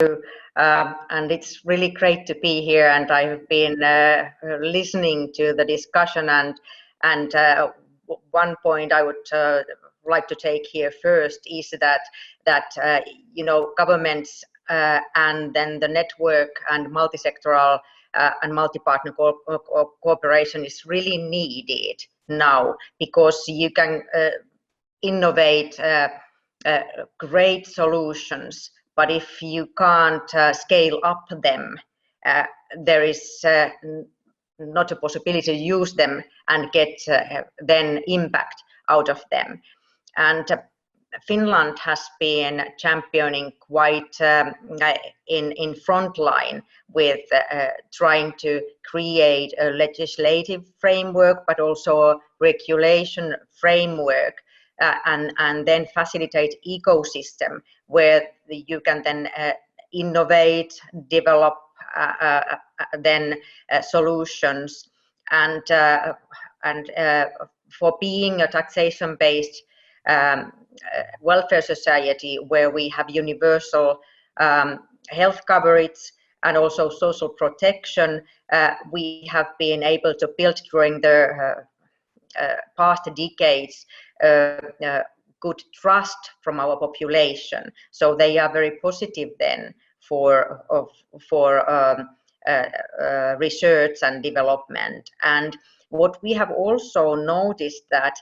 And it's really great to be here. And I've been listening to the discussion, and one point I would like to take here first is that governments and then the network and multi-sectoral and multi-partner cooperation is really needed now, because you can innovate great solutions, but if you can't scale up them, there is not a possibility to use them and get then impact out of them. And Finland has been championing quite in front line with trying to create a legislative framework, but also a regulation framework, and then facilitate ecosystem where you can then innovate, develop then solutions, and for being a taxation-based welfare society where we have universal health coverage and also social protection, we have been able to build during the past decades good trust from our population. So they are very positive then for research and development. And what we have also noticed that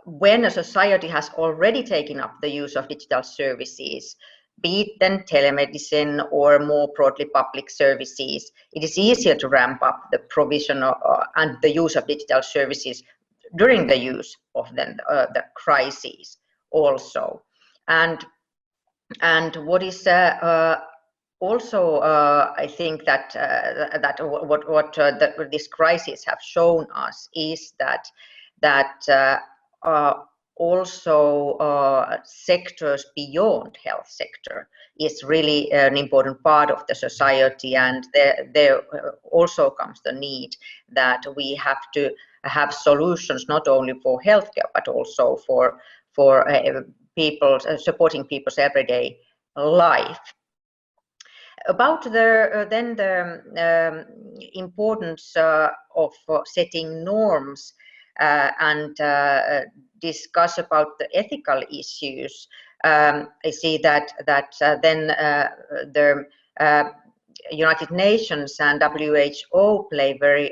when a society has already taken up the use of digital services, be it then telemedicine or more broadly public services, it is easier to ramp up the provision and the use of digital services during the use of the crises also. And what is also I think that this crisis have shown us is that also sectors beyond health sector is really an important part of the society, and there also comes the need that we have to have solutions not only for healthcare but also for people, supporting people's everyday life. About the importance of setting norms and discuss about the ethical issues, I see that then the United Nations and WHO play very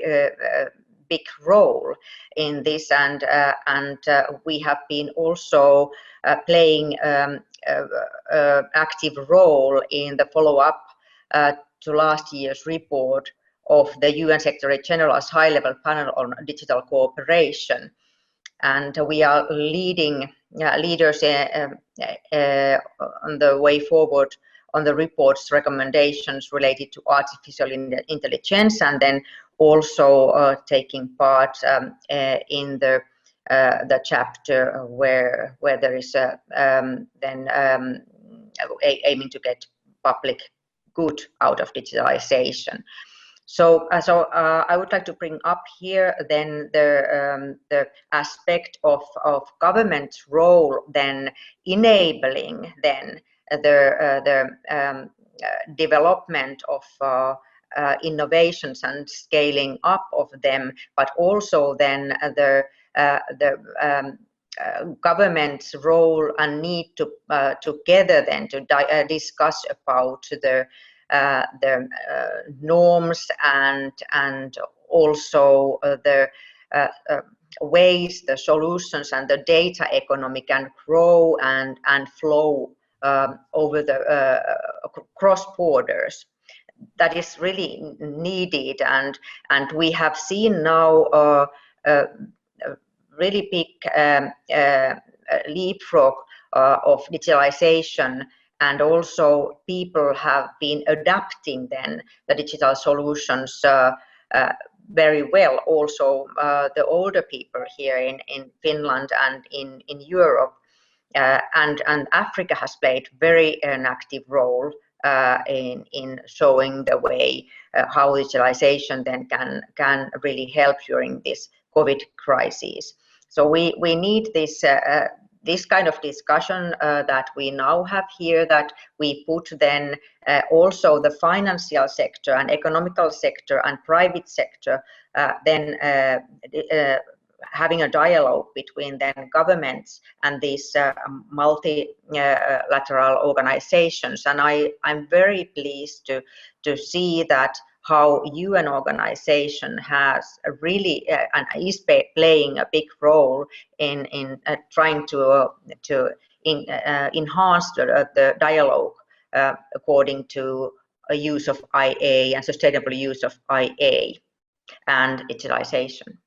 big role in this, and we have been also playing active role in the follow-up to last year's report of the UN Secretary General's high-level panel on digital cooperation. And we are leading leaders on the way forward on the report's recommendations related to artificial intelligence, and then also taking part in the chapter where there is aiming to get public good out of digitalization. So I would like to bring up here then the aspect of government's role then enabling then the development of innovations and scaling up of them, but also then the government's role and need to together then to discuss about the norms and also the ways, the solutions, and the data economy can grow and flow over the cross borders. That is really needed, and we have seen now a really big leapfrog of digitalization, and also people have been adapting then the digital solutions very well. Also the older people here in Finland and in Europe, and Africa has played very an active role in showing the way how digitalization then can really help during this COVID crisis. So we need this this kind of discussion that we now have here, that we put then also the financial sector and economical sector and private sector, then having a dialogue between then governments and these multilateral organizations. And I'm very pleased to see that how UN organization has really and is playing a big role in trying to enhance the dialogue according to a use of IA and sustainable use of IA and digitalization.